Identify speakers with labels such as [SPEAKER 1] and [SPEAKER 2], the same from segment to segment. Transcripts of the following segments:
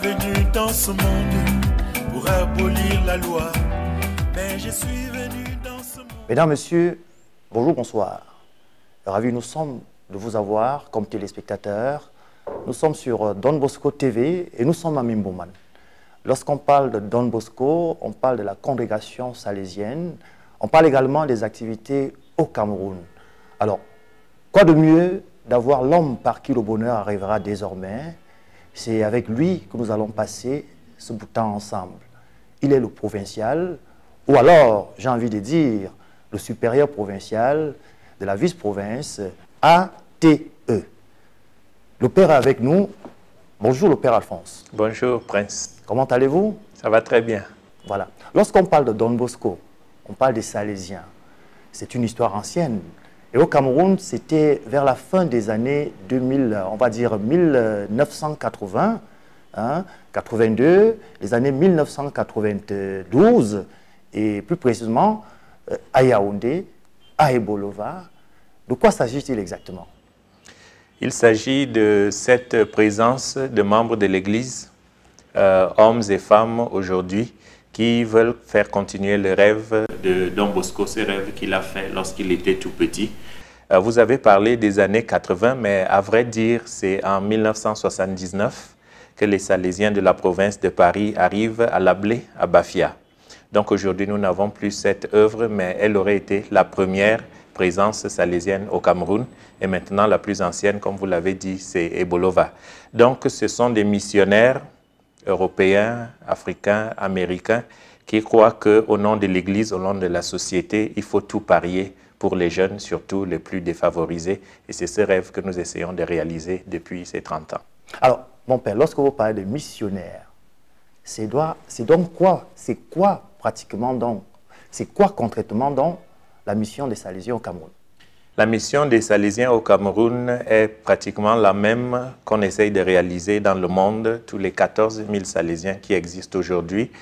[SPEAKER 1] venu dans ce monde pour abolir la loi, mais je suis venu dans ce monde.
[SPEAKER 2] Mesdames, Messieurs, bonjour, bonsoir. Ravi nous sommes de vous avoir comme téléspectateurs. Nous sommes sur Don Bosco TV et nous sommes à Mbouman. Lorsqu'on parle de Don Bosco, on parle de la congrégation salésienne. On parle également des activités au Cameroun. Alors, quoi de mieux d'avoir l'homme par qui le bonheur arrivera désormais? C'est avec lui que nous allons passer ce bout de temps ensemble. Il est le provincial, ou alors, j'ai envie de dire, le supérieur provincial de la vice-province ATE. Le père est avec nous. Bonjour le père Alphonse.
[SPEAKER 3] Bonjour Prince.
[SPEAKER 2] Comment allez-vous?
[SPEAKER 3] Ça va très bien.
[SPEAKER 2] Voilà. Lorsqu'on parle de Don Bosco, on parle des Salésiens. C'est une histoire ancienne. Et au Cameroun, c'était vers la fin des années 2000, on va dire 1980, 82, les années 1992, et plus précisément à Yaoundé, à Ebolova. De quoi s'agit-il exactement?
[SPEAKER 3] Il s'agit de cette présence de membres de l'Église, hommes et femmes aujourd'hui, qui veulent faire continuer le rêve de Don Bosco, ce rêve qu'il a fait lorsqu'il était tout petit. Vous avez parlé des années 80, mais à vrai dire, c'est en 1979 que les Salésiens de la province de Paris arrivent à Lablé, à Bafia. Donc aujourd'hui, nous n'avons plus cette œuvre, mais elle aurait été la première présence salésienne au Cameroun. Et maintenant, la plus ancienne, comme vous l'avez dit, c'est Ebolova. Donc ce sont des missionnaires européens, africains, américains, qui croient qu'au nom de l'Église, au nom de la société, il faut tout parier pour les jeunes, surtout les plus défavorisés. Et c'est ce rêve que nous essayons de réaliser depuis ces 30 ans.
[SPEAKER 2] Alors, mon père, lorsque vous parlez de missionnaires, c'est donc quoi? C'est quoi pratiquement donc? C'est quoi concrètement donc la mission des Salésiens au Cameroun?
[SPEAKER 3] La mission des Salésiens au Cameroun est pratiquement la même qu'on essaye de réaliser dans le monde, tous les 14 000 Salésiens qui existent aujourd'hui.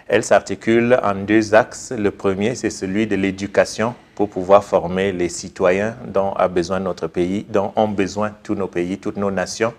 [SPEAKER 3] Elle s'articule en deux axes. Le premier, c'est celui de l'éducation pour pouvoir former les citoyens dont a besoin notre pays, dont ont besoin tous nos pays, toutes nos nations.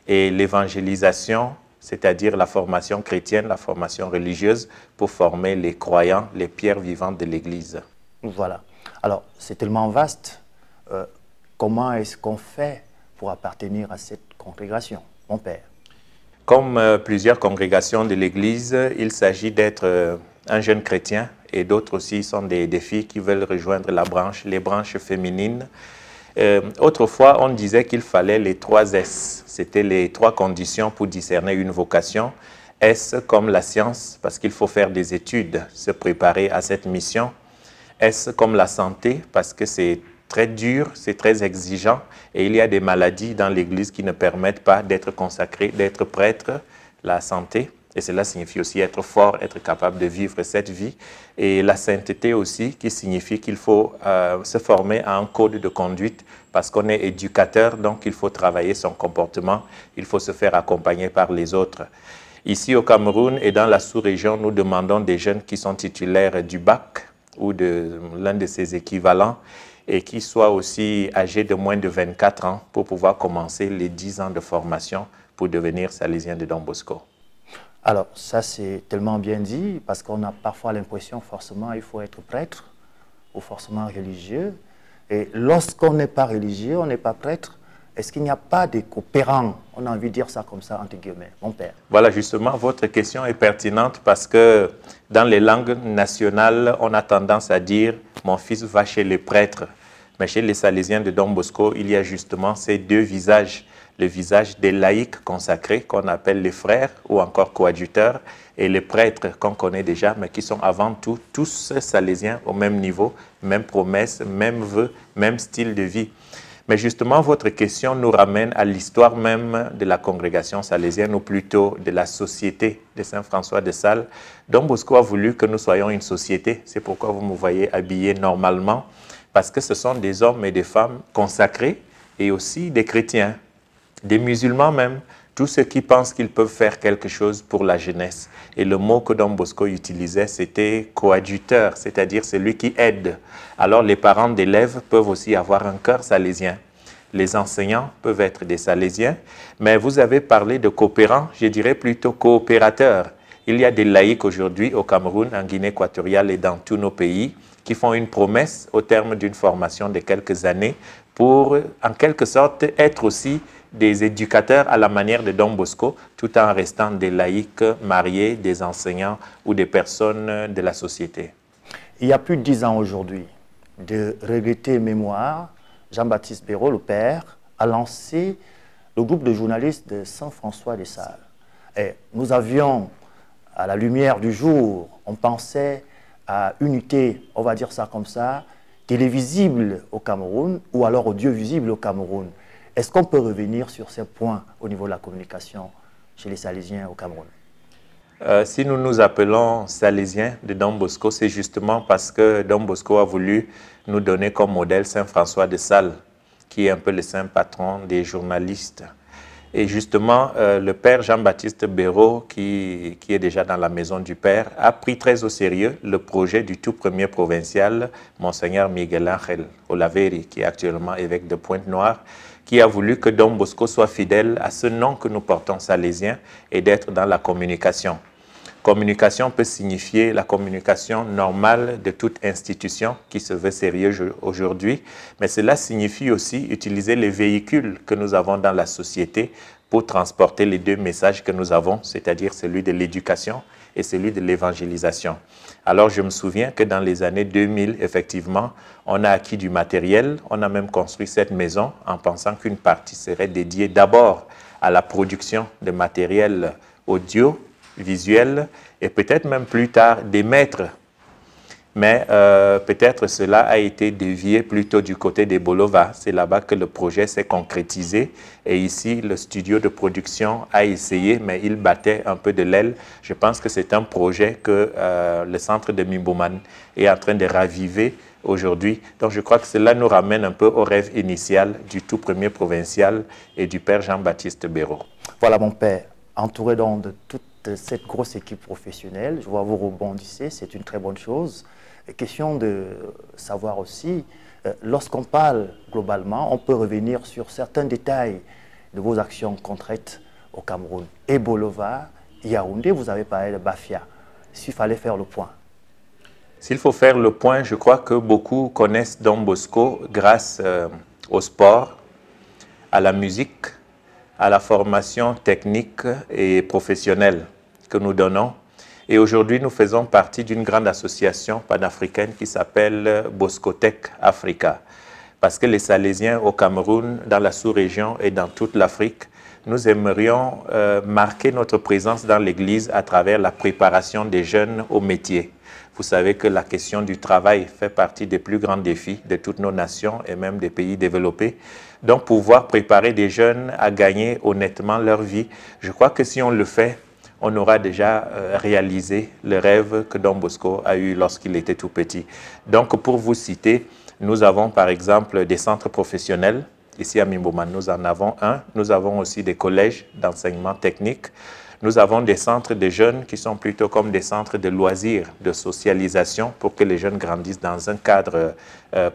[SPEAKER 3] Et l'évangélisation, c'est-à-dire la formation chrétienne, la formation religieuse pour former les croyants, les pierres vivantes de l'Église.
[SPEAKER 2] Voilà. Alors, c'est tellement vaste. Comment est-ce qu'on fait pour appartenir à cette congrégation, mon père?
[SPEAKER 3] Comme plusieurs congrégations de l'Église, il s'agit d'être un jeune chrétien et d'autres aussi sont des filles qui veulent rejoindre les branches féminines. Autrefois, on disait qu'il fallait les 3 S. C'était les 3 conditions pour discerner une vocation. S comme la science, parce qu'il faut faire des études, se préparer à cette mission. S comme la santé, parce que c'est très dur, c'est très exigeant et il y a des maladies dans l'Église qui ne permettent pas d'être consacré, d'être prêtre, la santé. Et cela signifie aussi être fort, être capable de vivre cette vie. Et la sainteté aussi, qui signifie qu'il faut se former à un code de conduite parce qu'on est éducateur, donc il faut travailler son comportement, il faut se faire accompagner par les autres. Ici au Cameroun et dans la sous-région, nous demandons des jeunes qui sont titulaires du bac ou de l'un de ses équivalents et qui soient aussi âgés de moins de 24 ans pour pouvoir commencer les 10 ans de formation pour devenir salésien de Don Bosco.
[SPEAKER 2] Alors, ça c'est tellement bien dit, parce qu'on a parfois l'impression forcément il faut être prêtre ou forcément religieux. Et lorsqu'on n'est pas religieux, on n'est pas prêtre, est-ce qu'il n'y a pas des coopérants? On a envie de dire ça comme ça, entre guillemets, mon père.
[SPEAKER 3] Voilà, justement, votre question est pertinente parce que dans les langues nationales, on a tendance à dire « mon fils va chez les prêtres ». Mais chez les Salésiens de Don Bosco, il y a justement ces deux visages. Le visage des laïcs consacrés qu'on appelle les frères ou encore coadjuteurs et les prêtres qu'on connaît déjà mais qui sont avant tout tous salésiens au même niveau, même promesse, même vœu, même style de vie. Mais justement, votre question nous ramène à l'histoire même de la congrégation salésienne ou plutôt de la société de Saint-François de Sales. Don Bosco a voulu que nous soyons une société. C'est pourquoi vous me voyez habillé normalement parce que ce sont des hommes et des femmes consacrés et aussi des chrétiens. Des musulmans même, tous ceux qui pensent qu'ils peuvent faire quelque chose pour la jeunesse. Et le mot que Don Bosco utilisait, c'était coadjuteur, c'est-à-dire celui qui aide. Alors les parents d'élèves peuvent aussi avoir un cœur salésien. Les enseignants peuvent être des Salésiens, mais vous avez parlé de coopérants, je dirais plutôt coopérateurs. Il y a des laïcs aujourd'hui au Cameroun, en Guinée équatoriale et dans tous nos pays qui font une promesse au terme d'une formation de quelques années pour, en quelque sorte, être aussi des éducateurs à la manière de Don Bosco, tout en restant des laïcs mariés, des enseignants ou des personnes de la société.
[SPEAKER 2] Il y a plus de 10 ans aujourd'hui, de regretter mémoire, Jean-Baptiste Béraud, le père, a lancé le groupe de journalistes de Saint-François-des-Salles. Et nous avions, à la lumière du jour, on pensait à une unité, on va dire ça comme ça, télévisible au Cameroun ou alors audiovisible au Cameroun. Est-ce qu'on peut revenir sur ces points au niveau de la communication chez les Salésiens au Cameroun?
[SPEAKER 3] Si nous nous appelons Salésiens de Don Bosco, c'est justement parce que Don Bosco a voulu nous donner comme modèle Saint-François de Sales, qui est un peu le saint patron des journalistes. Et justement, le père Jean-Baptiste Béraud, qui est déjà dans la maison du père, a pris très au sérieux le projet du tout premier provincial, Monseigneur Miguel Ángel Olaveri, qui est actuellement évêque de Pointe-Noire, qui a voulu que Don Bosco soit fidèle à ce nom que nous portons Salésiens et d'être dans la communication. Communication peut signifier la communication normale de toute institution qui se veut sérieuse aujourd'hui, mais cela signifie aussi utiliser les véhicules que nous avons dans la société pour transporter les deux messages que nous avons, c'est-à-dire celui de l'éducation et celui de l'évangélisation. Alors je me souviens que dans les années 2000, effectivement, on a acquis du matériel, on a même construit cette maison en pensant qu'une partie serait dédiée d'abord à la production de matériel audio, visuel et peut-être même plus tard des maîtres. Mais peut-être cela a été dévié plutôt du côté des Bolova. C'est là-bas que le projet s'est concrétisé. Et ici, le studio de production a essayé, mais il battait un peu de l'aile. Je pense que c'est un projet que le centre de Mimboman est en train de raviver aujourd'hui. Donc je crois que cela nous ramène un peu au rêve initial du tout premier provincial et du père Jean-Baptiste Béraud.
[SPEAKER 2] Voilà mon père, entouré donc de toute cette grosse équipe professionnelle. Je vois vous rebondissez, c'est une très bonne chose. Question de savoir aussi, lorsqu'on parle globalement, on peut revenir sur certains détails de vos actions concrètes au Cameroun. Et Bolova, Yaoundé, vous avez parlé de Bafia. S'il fallait faire le point.
[SPEAKER 3] S'il faut faire le point, je crois que beaucoup connaissent Don Bosco grâce au sport, à la musique, à la formation technique et professionnelle que nous donnons. Et aujourd'hui, nous faisons partie d'une grande association panafricaine qui s'appelle Boscotech Africa. Parce que les Salésiens au Cameroun, dans la sous-région et dans toute l'Afrique, nous aimerions marquer notre présence dans l'Église à travers la préparation des jeunes au métier. Vous savez que la question du travail fait partie des plus grands défis de toutes nos nations et même des pays développés. Donc, pouvoir préparer des jeunes à gagner honnêtement leur vie, je crois que si on le fait, on aura déjà réalisé le rêve que Don Bosco a eu lorsqu'il était tout petit. Donc, pour vous citer, nous avons par exemple des centres professionnels. Ici à Mimboman, nous en avons un. Nous avons aussi des collèges d'enseignement technique. Nous avons des centres de jeunes qui sont plutôt comme des centres de loisirs, de socialisation pour que les jeunes grandissent dans un cadre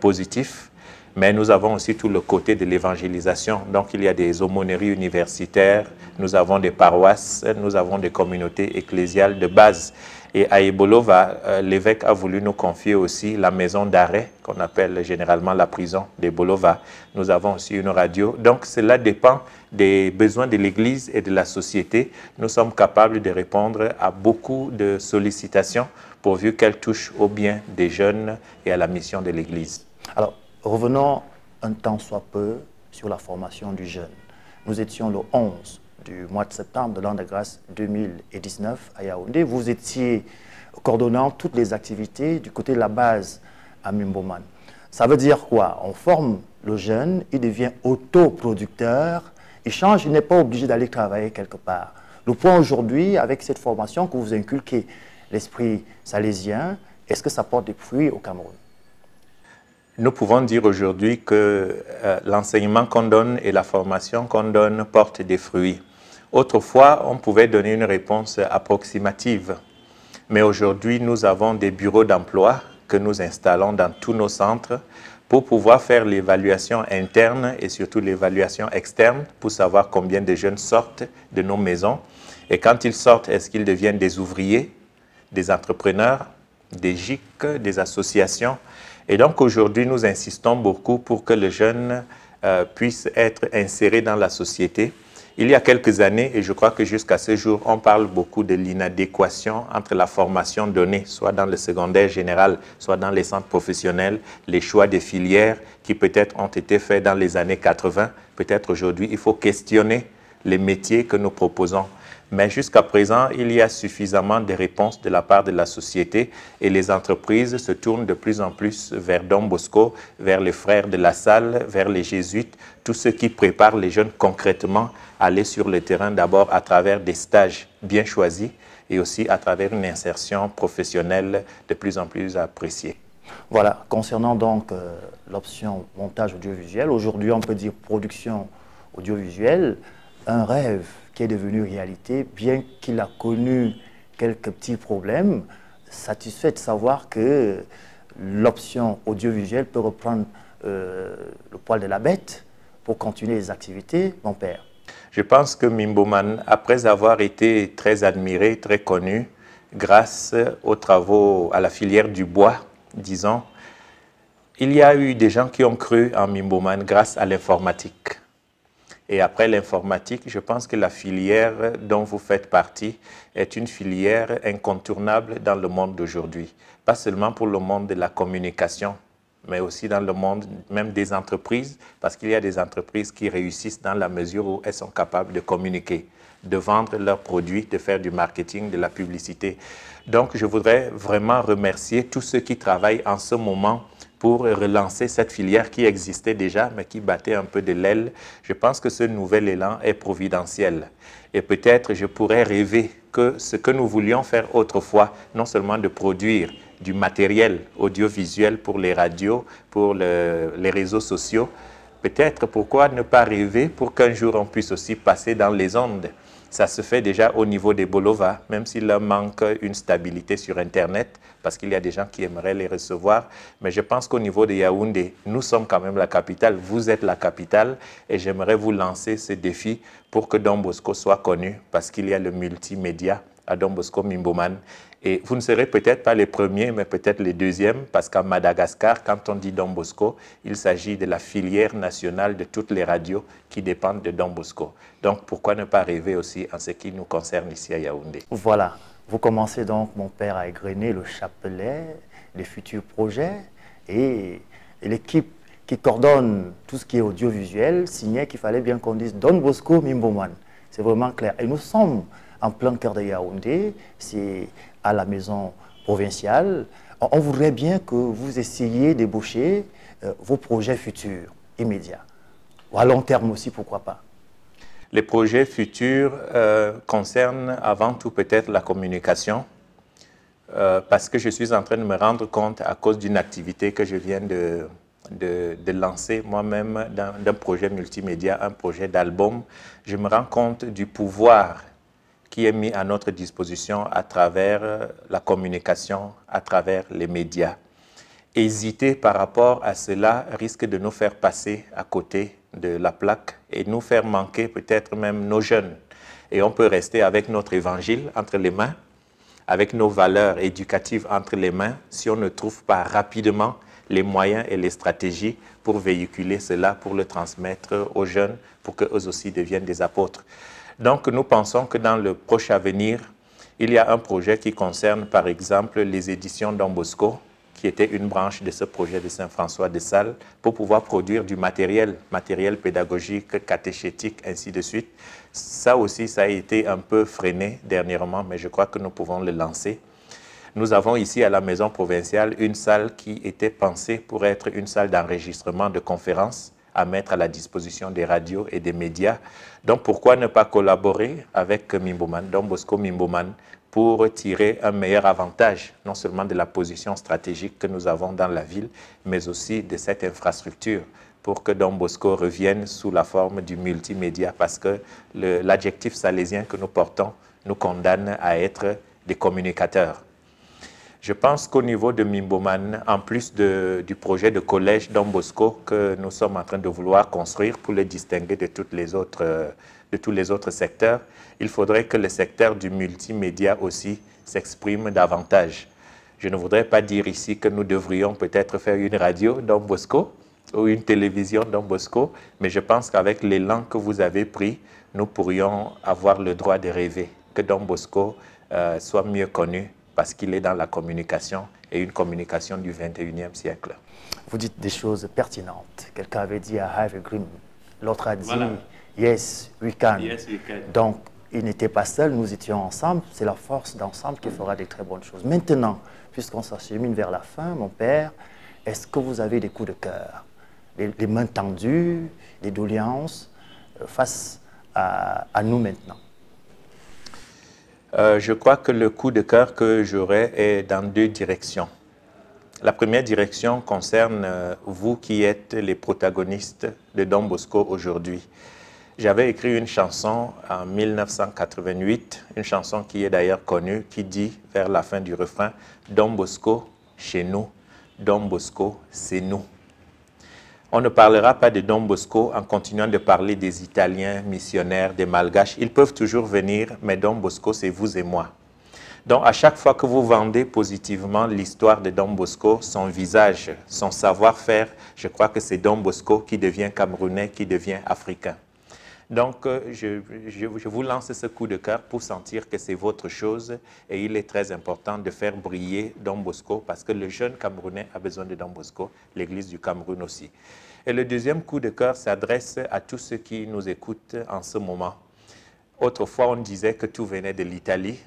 [SPEAKER 3] positif. Mais nous avons aussi tout le côté de l'évangélisation. Donc, il y a des aumôneries universitaires, nous avons des paroisses, nous avons des communautés ecclésiales de base. Et à Ebolova, l'évêque a voulu nous confier aussi la maison d'arrêt, qu'on appelle généralement la prison d'Ebolova. Nous avons aussi une radio. Donc, cela dépend des besoins de l'Église et de la société. Nous sommes capables de répondre à beaucoup de sollicitations pourvu qu'elles touchent au bien des jeunes et à la mission de l'Église.
[SPEAKER 2] Alors, revenons un temps soit peu sur la formation du jeune. Nous étions le 11 du mois de septembre de l'an de grâce 2019 à Yaoundé. Vous étiez coordonnant toutes les activités du côté de la base à Mimboman. Ça veut dire quoi? On forme le jeune, il devient autoproducteur, il change, il n'est pas obligé d'aller travailler quelque part. Le point aujourd'hui, avec cette formation que vous inculquez, l'esprit salésien, est-ce que ça porte des fruits au Cameroun?
[SPEAKER 3] Nous pouvons dire aujourd'hui que l'enseignement qu'on donne et la formation qu'on donne portent des fruits. Autrefois, on pouvait donner une réponse approximative. Mais aujourd'hui, nous avons des bureaux d'emploi que nous installons dans tous nos centres pour pouvoir faire l'évaluation interne et surtout l'évaluation externe pour savoir combien de jeunes sortent de nos maisons. Et quand ils sortent, est-ce qu'ils deviennent des ouvriers, des entrepreneurs, des GIC, des associations? Et donc aujourd'hui, nous insistons beaucoup pour que le jeune puisse être inséré dans la société. Il y a quelques années, et je crois que jusqu'à ce jour, on parle beaucoup de l'inadéquation entre la formation donnée, soit dans le secondaire général, soit dans les centres professionnels, les choix des filières qui peut-être ont été faits dans les années 80. Peut-être aujourd'hui, il faut questionner les métiers que nous proposons. Mais jusqu'à présent, il y a suffisamment de réponses de la part de la société et les entreprises se tournent de plus en plus vers Don Bosco, vers les frères de la Salle, vers les jésuites, tous ceux qui préparent les jeunes concrètement à aller sur le terrain d'abord à travers des stages bien choisis et aussi à travers une insertion professionnelle de plus en plus appréciée.
[SPEAKER 2] Voilà, concernant donc l'option montage audiovisuel, aujourd'hui on peut dire production audiovisuelle, un rêve qui est devenu réalité, bien qu'il a connu quelques petits problèmes, satisfait de savoir que l'option audiovisuelle peut reprendre le poil de la bête pour continuer les activités, mon père.
[SPEAKER 3] Je pense que Mimboman, après avoir été très admiré, très connu, grâce aux travaux à la filière du bois, disons, il y a eu des gens qui ont cru en Mimboman grâce à l'informatique. Et après l'informatique, je pense que la filière dont vous faites partie est une filière incontournable dans le monde d'aujourd'hui. Pas seulement pour le monde de la communication, mais aussi dans le monde même des entreprises, parce qu'il y a des entreprises qui réussissent dans la mesure où elles sont capables de communiquer, de vendre leurs produits, de faire du marketing, de la publicité. Donc, je voudrais vraiment remercier tous ceux qui travaillent en ce moment pour relancer cette filière qui existait déjà, mais qui battait un peu de l'aile. Je pense que ce nouvel élan est providentiel. Et peut-être je pourrais rêver que ce que nous voulions faire autrefois, non seulement de produire du matériel audiovisuel pour les radios, pour les réseaux sociaux, peut-être pourquoi ne pas rêver pour qu'un jour on puisse aussi passer dans les ondes. Ça se fait déjà au niveau des Bolova, même s'il leur manque une stabilité sur Internet, parce qu'il y a des gens qui aimeraient les recevoir. Mais je pense qu'au niveau de Yaoundé, nous sommes quand même la capitale, vous êtes la capitale, et j'aimerais vous lancer ce défi pour que Don Bosco soit connu, parce qu'il y a le multimédia à Don Bosco Mimboman. Et vous ne serez peut-être pas les premiers, mais peut-être les deuxièmes, parce qu'à Madagascar, quand on dit Don Bosco, il s'agit de la filière nationale de toutes les radios qui dépendent de Don Bosco. Donc, pourquoi ne pas rêver aussi en ce qui nous concerne ici à Yaoundé?
[SPEAKER 2] Voilà, vous commencez donc, mon père, à égrener le chapelet des futurs projets et l'équipe qui coordonne tout ce qui est audiovisuel signait qu'il fallait bien qu'on dise Don Bosco Mimboman. C'est vraiment clair. Et nous sommes en plein cœur de Yaoundé, c'est à la maison provinciale. On voudrait bien que vous essayiez d'ébaucher vos projets futurs, immédiats, ou à long terme aussi, pourquoi pas.
[SPEAKER 3] Les projets futurs concernent avant tout peut-être la communication, parce que je suis en train de me rendre compte à cause d'une activité que je viens de lancer moi-même d'un projet multimédia, un projet d'album. Je me rends compte du pouvoir qui est mis à notre disposition à travers la communication, à travers les médias. Hésiter par rapport à cela risque de nous faire passer à côté de la plaque et nous faire manquer peut-être même nos jeunes. Et on peut rester avec notre évangile entre les mains, avec nos valeurs éducatives entre les mains, si on ne trouve pas rapidement les moyens et les stratégies pour véhiculer cela, pour le transmettre aux jeunes, pour qu'eux aussi deviennent des apôtres. Donc, nous pensons que dans le proche avenir, il y a un projet qui concerne, par exemple, les éditions Don Bosco, qui était une branche de ce projet de Saint-François de Sales, pour pouvoir produire du matériel pédagogique, catéchétique, ainsi de suite. Ça aussi, ça a été un peu freiné dernièrement, mais je crois que nous pouvons le lancer. Nous avons ici à la maison provinciale une salle qui était pensée pour être une salle d'enregistrement de conférences, à mettre à la disposition des radios et des médias. Donc, pourquoi ne pas collaborer avec Mimboman, Don Bosco Mimboman, pour tirer un meilleur avantage, non seulement de la position stratégique que nous avons dans la ville, mais aussi de cette infrastructure, pour que Don Bosco revienne sous la forme du multimédia, parce que l'adjectif salésien que nous portons nous condamne à être des communicateurs. Je pense qu'au niveau de Mimboman, en plus du projet de collège Don Bosco que nous sommes en train de vouloir construire pour le distinguer de tous les autres secteurs, il faudrait que le secteur du multimédia aussi s'exprime davantage. Je ne voudrais pas dire ici que nous devrions peut-être faire une radio Don Bosco ou une télévision Don Bosco, mais je pense qu'avec l'élan que vous avez pris, nous pourrions avoir le droit de rêver que Don Bosco soit mieux connu parce qu'il est dans la communication et une communication du 21e siècle.
[SPEAKER 2] Vous dites des choses pertinentes. Quelqu'un avait dit « I have a dream ». L'autre a dit
[SPEAKER 3] Voilà.
[SPEAKER 2] « Yes, we can ».
[SPEAKER 3] Yes, we can.
[SPEAKER 2] Donc, il n'était pas seul, nous étions ensemble. C'est la force d'ensemble qui fera des très bonnes choses. Maintenant, puisqu'on s'achemine vers la fin, mon père, est-ce que vous avez des coups de cœur, les mains tendues, des doléances face à nous maintenant?
[SPEAKER 3] Je crois que le coup de cœur que j'aurai est dans deux directions. La première direction concerne vous qui êtes les protagonistes de Don Bosco aujourd'hui. J'avais écrit une chanson en 1988, une chanson qui est d'ailleurs connue, qui dit vers la fin du refrain « Don Bosco, chez nous, Don Bosco, c'est nous ». On ne parlera pas de Don Bosco en continuant de parler des Italiens, missionnaires, des Malgaches. Ils peuvent toujours venir, mais Don Bosco, c'est vous et moi. Donc, à chaque fois que vous vendez positivement l'histoire de Don Bosco, son visage, son savoir-faire, je crois que c'est Don Bosco qui devient camerounais, qui devient africain. Donc, je vous lance ce coup de cœur pour sentir que c'est votre chose et il est très important de faire briller Don Bosco parce que le jeune Camerounais a besoin de Don Bosco, l'Église du Cameroun aussi. Et le deuxième coup de cœur s'adresse à tous ceux qui nous écoutent en ce moment. Autrefois, on disait que tout venait de l'Italie,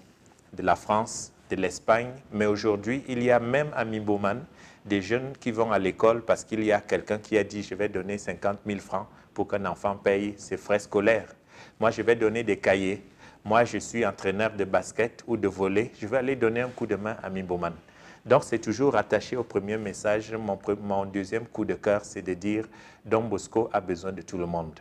[SPEAKER 3] de la France, de l'Espagne, mais aujourd'hui, il y a même à Mimboman des jeunes qui vont à l'école parce qu'il y a quelqu'un qui a dit « je vais donner 50 000 francs » pour qu'un enfant paye ses frais scolaires. Moi, je vais donner des cahiers. Moi, je suis entraîneur de basket ou de volley. Je vais aller donner un coup de main à Mimboman. Donc, c'est toujours attaché au premier message. Mon deuxième coup de cœur, c'est de dire Don Bosco a besoin de tout le monde.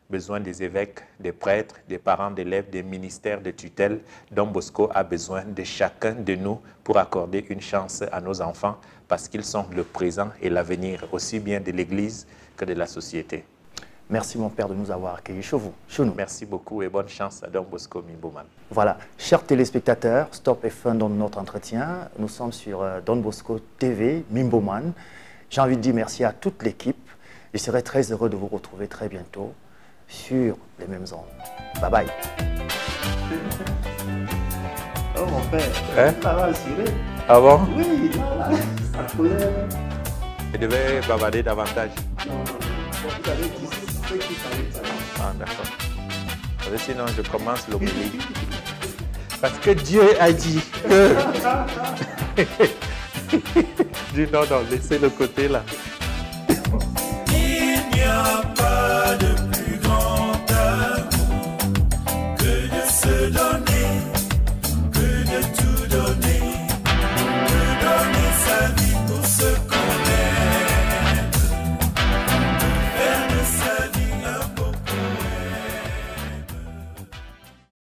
[SPEAKER 3] Besoin des évêques, des prêtres, des parents d'élèves, des ministères de tutelle. Don Bosco a besoin de chacun de nous pour accorder une chance à nos enfants parce qu'ils sont le présent et l'avenir, aussi bien de l'Église que de la société.
[SPEAKER 2] Merci mon père de nous avoir accueillis chez vous, chez nous.
[SPEAKER 3] Merci beaucoup et bonne chance à Don Bosco Mimboman.
[SPEAKER 2] Voilà, chers téléspectateurs, stop et fin dans notre entretien. Nous sommes sur Don Bosco TV, Mimboman. J'ai envie de dire merci à toute l'équipe. Je serai très heureux de vous retrouver très bientôt sur les mêmes ondes. Bye bye. Oh mon père, ça va assurer.
[SPEAKER 3] Ah bon?
[SPEAKER 2] Oui, là, ça coulait.
[SPEAKER 3] Je devais bavarder davantage.
[SPEAKER 2] Non, vous avez dit ce qu'il fallait savoir.
[SPEAKER 3] Ah d'accord. Sinon je commence l'homélie. Parce que Dieu a dit que... Dis non, laissez le côté là.